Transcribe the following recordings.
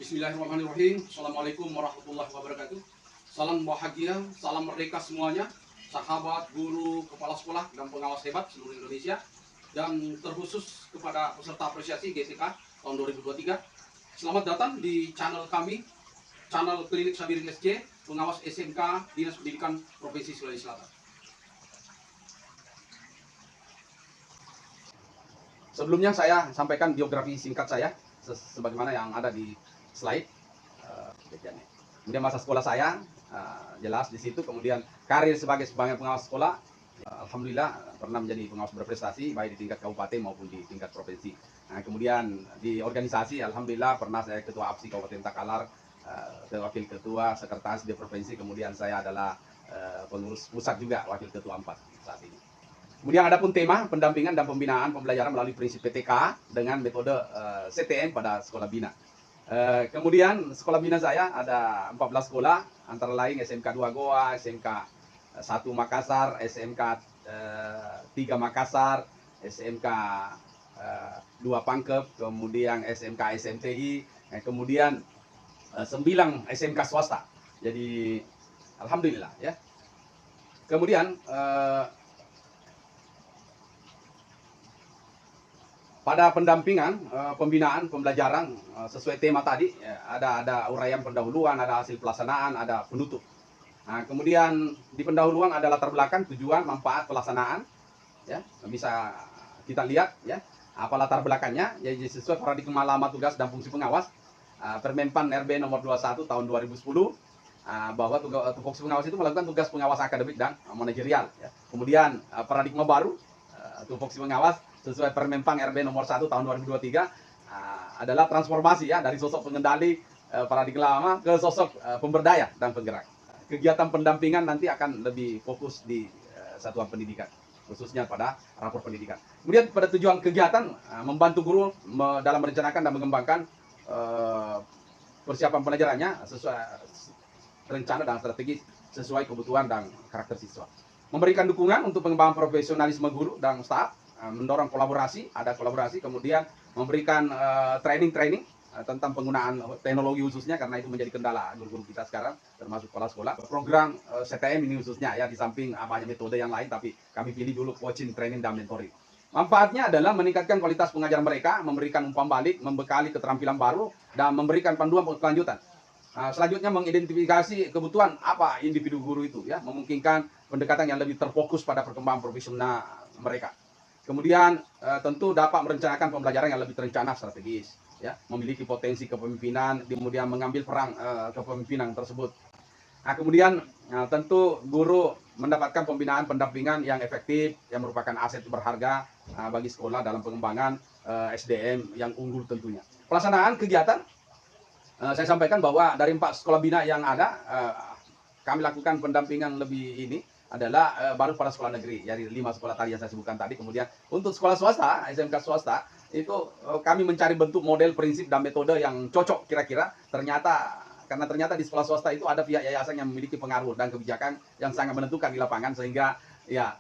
Bismillahirrahmanirrahim. Assalamualaikum warahmatullahi wabarakatuh. Salam bahagia, salam merdeka semuanya. Sahabat, guru, kepala sekolah, dan pengawas hebat seluruh Indonesia. Dan terkhusus kepada peserta apresiasi GTK tahun 2023. Selamat datang di channel kami, channel Klinik Sabirin SC, pengawas SMK Dinas Pendidikan Provinsi Sulawesi Selatan. Sebelumnya saya sampaikan biografi singkat saya, sebagaimana yang ada di slide. Kemudian masa sekolah saya jelas di situ. Kemudian karir sebagai pengawas sekolah, alhamdulillah pernah menjadi pengawas berprestasi baik di tingkat kabupaten maupun di tingkat provinsi. Kemudian di organisasi, alhamdulillah pernah saya ketua APSI Kabupaten Takalar, wakil ketua sekretaris di provinsi. Kemudian saya adalah pengurus pusat juga, wakil ketua 4 saat ini. Kemudian ada pun tema pendampingan dan pembinaan pembelajaran melalui prinsip PTK dengan metode CTM pada sekolah bina. Kemudian sekolah bina saya ada 14 sekolah, antara lain SMK 2 Goa, SMK 1 Makassar, SMK 3 Makassar, SMK 2 Pangkep, kemudian SMK SMTI, kemudian 9 SMK swasta. Jadi alhamdulillah ya. Kemudian pada pendampingan, pembinaan, pembelajaran sesuai tema tadi, ada uraian pendahuluan, ada hasil pelaksanaan, ada penutup. Kemudian di pendahuluan ada latar belakang, tujuan, manfaat, pelaksanaan. Ya, bisa kita lihat ya, apa latar belakangnya, jadi sesuai paradigma lama tugas dan fungsi pengawas, Permenpan RB nomor 21 tahun 2010, bahwa tupoksi pengawas itu melakukan tugas pengawas akademik dan manajerial. Ya. Kemudian paradigma baru, tupoksi pengawas sesuai Permenpan RB nomor 1 tahun 2023 adalah transformasi ya, dari sosok pengendali paradigma lama ke sosok pemberdaya dan penggerak. Kegiatan pendampingan nanti akan lebih fokus di satuan pendidikan, khususnya pada rapor pendidikan. Kemudian pada tujuan kegiatan, membantu guru dalam merencanakan dan mengembangkan persiapan pelajarannya sesuai rencana dan strategis sesuai kebutuhan dan karakter siswa. Memberikan dukungan untuk pengembangan profesionalisme guru dan staf, mendorong kolaborasi, ada kolaborasi, kemudian memberikan training tentang penggunaan teknologi khususnya, karena itu menjadi kendala guru-guru kita sekarang, termasuk sekolah-sekolah. Program CTM ini khususnya ya, di samping banyak metode yang lain, tapi kami pilih dulu coaching, training, dan mentoring. Manfaatnya adalah meningkatkan kualitas pengajaran mereka, memberikan umpan balik, membekali keterampilan baru, dan memberikan panduan kelanjutan. Selanjutnya mengidentifikasi kebutuhan apa individu guru itu ya, memungkinkan pendekatan yang lebih terfokus pada perkembangan profesional mereka. Kemudian tentu dapat merencanakan pembelajaran yang lebih terencana strategis, ya, memiliki potensi kepemimpinan, kemudian mengambil peran kepemimpinan tersebut. Kemudian tentu guru mendapatkan pembinaan pendampingan yang efektif, yang merupakan aset berharga bagi sekolah dalam pengembangan SDM yang unggul tentunya. Pelaksanaan kegiatan, saya sampaikan bahwa dari 4 sekolah bina yang ada, kami lakukan pendampingan lebih ini adalah baru pada sekolah negeri, dari 5 sekolah tadi yang saya sebutkan tadi. Kemudian untuk sekolah swasta, SMK swasta, itu kami mencari bentuk, model, prinsip, dan metode yang cocok kira-kira. Karena ternyata di sekolah swasta itu ada pihak yayasan yang memiliki pengaruh dan kebijakan yang sangat menentukan di lapangan, sehingga ya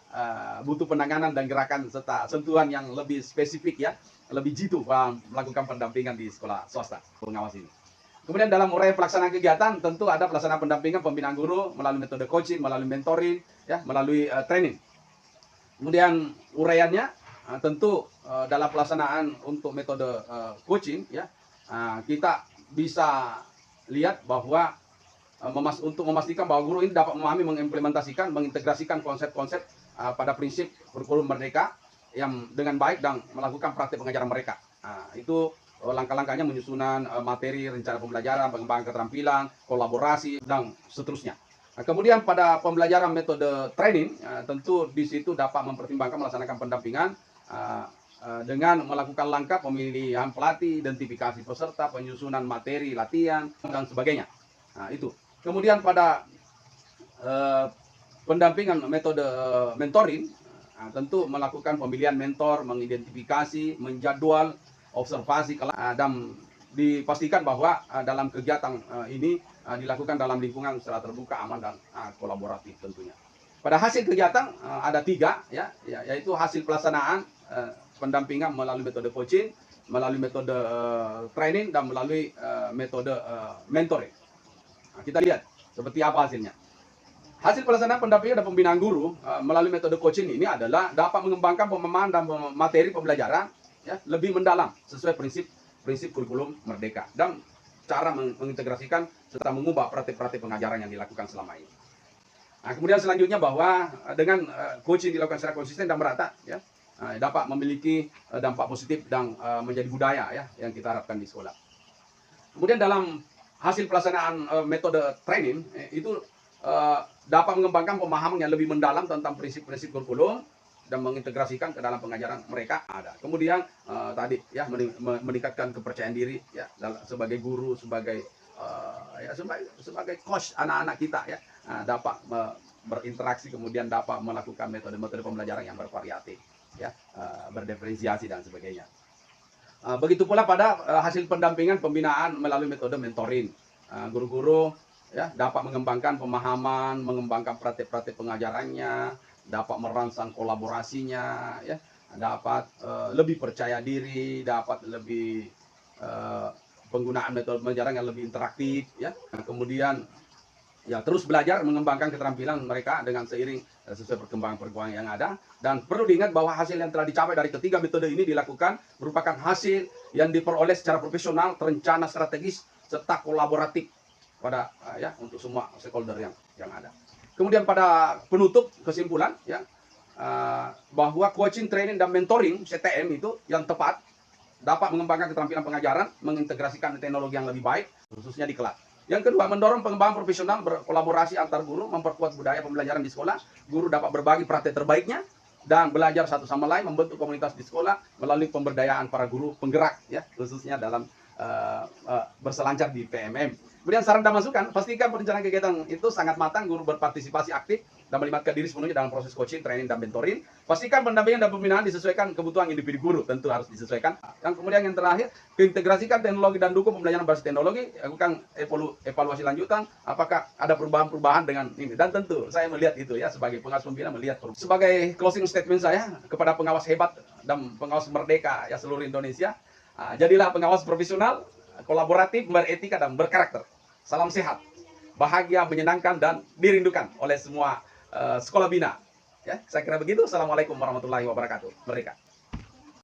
butuh penanganan dan gerakan serta sentuhan yang lebih spesifik ya, lebih jitu melakukan pendampingan di sekolah swasta pengawas ini. Kemudian dalam uraian pelaksanaan kegiatan, tentu ada pelaksanaan pendampingan pembinaan guru melalui metode coaching, melalui mentoring, ya, melalui training. Kemudian uraiannya tentu dalam pelaksanaan untuk metode coaching, ya, kita bisa lihat bahwa untuk memastikan bahwa guru ini dapat memahami, mengimplementasikan, mengintegrasikan konsep-konsep pada prinsip kurikulum merdeka yang dengan baik dan melakukan praktik pengajaran mereka. Itu langkah-langkahnya menyusunan materi, rencana pembelajaran, pengembangan keterampilan, kolaborasi, dan seterusnya. Kemudian pada pembelajaran metode training, tentu di situ dapat mempertimbangkan melaksanakan pendampingan dengan melakukan langkah pemilihan pelatih, identifikasi peserta, penyusunan materi, latihan, dan sebagainya. Itu. Kemudian pada pendampingan metode mentoring, tentu melakukan pemilihan mentor, mengidentifikasi, menjadwal, observasi, dan dipastikan bahwa dalam kegiatan ini dilakukan dalam lingkungan secara terbuka, aman, dan kolaboratif tentunya. Pada hasil kegiatan ada 3 ya, yaitu hasil pelaksanaan pendampingan melalui metode coaching, melalui metode training dan melalui metode mentoring. Nah, kita lihat seperti apa hasilnya. Hasil pelaksanaan pendampingan dan pembinaan guru melalui metode coaching ini adalah dapat mengembangkan pemahaman dan materi pembelajaran ya, lebih mendalam sesuai prinsip kurikulum Merdeka dan cara mengintegrasikan serta mengubah praktik-praktik pengajaran yang dilakukan selama ini. Nah, kemudian selanjutnya bahwa dengan coaching dilakukan secara konsisten dan merata, ya, dapat memiliki dampak positif dan menjadi budaya ya yang kita harapkan di sekolah. Kemudian dalam hasil pelaksanaan metode training itu dapat mengembangkan pemahaman yang lebih mendalam tentang prinsip-prinsip kurikulum dan mengintegrasikan ke dalam pengajaran mereka ada. Kemudian tadi ya meningkatkan kepercayaan diri ya sebagai guru, sebagai sebagai coach anak-anak kita ya dapat berinteraksi, kemudian dapat melakukan metode-metode pembelajaran yang bervariatif ya, berdiferensiasi dan sebagainya. Begitu pula pada hasil pendampingan pembinaan melalui metode mentoring. Guru-guru ya dapat mengembangkan pemahaman, mengembangkan praktik-praktik pengajarannya, dapat merangsang kolaborasinya ya, dapat lebih percaya diri, dapat lebih penggunaan metode pembelajaran yang lebih interaktif ya. Kemudian ya terus belajar mengembangkan keterampilan mereka dengan seiring sesuai perkembangan yang ada. Dan perlu diingat bahwa hasil yang telah dicapai dari ketiga metode ini dilakukan merupakan hasil yang diperoleh secara profesional, terencana, strategis serta kolaboratif pada ya untuk semua stakeholder yang ada. Kemudian pada penutup kesimpulan ya bahwa coaching, training dan mentoring CTM itu yang tepat dapat mengembangkan keterampilan pengajaran, mengintegrasikan teknologi yang lebih baik khususnya di kelas. Yang kedua, mendorong pengembangan profesional, berkolaborasi antar guru, memperkuat budaya pembelajaran di sekolah. Guru dapat berbagi praktek terbaiknya dan belajar satu sama lain, membentuk komunitas di sekolah melalui pemberdayaan para guru penggerak ya, khususnya dalam berselancar di PMM. Kemudian saran dan masukan, pastikan perencanaan kegiatan itu sangat matang, guru berpartisipasi aktif dan melibatkan diri sepenuhnya dalam proses coaching, training, dan mentoring. Pastikan pendampingan dan pembinaan disesuaikan kebutuhan individu guru, tentu harus disesuaikan. Dan kemudian yang terakhir, integrasikan teknologi dan dukung pembelajaran berbasis teknologi, lakukan evaluasi lanjutan, apakah ada perubahan-perubahan dengan ini. Dan tentu saya melihat itu ya, sebagai pengawas pembina melihat perubahan. Sebagai closing statement saya kepada pengawas hebat dan pengawas merdeka ya seluruh Indonesia, jadilah pengawas profesional, kolaboratif, beretika, dan berkarakter. Salam sehat, bahagia, menyenangkan, dan dirindukan oleh semua sekolah bina. Ya, saya kira begitu. Assalamualaikum warahmatullahi wabarakatuh. Merdeka.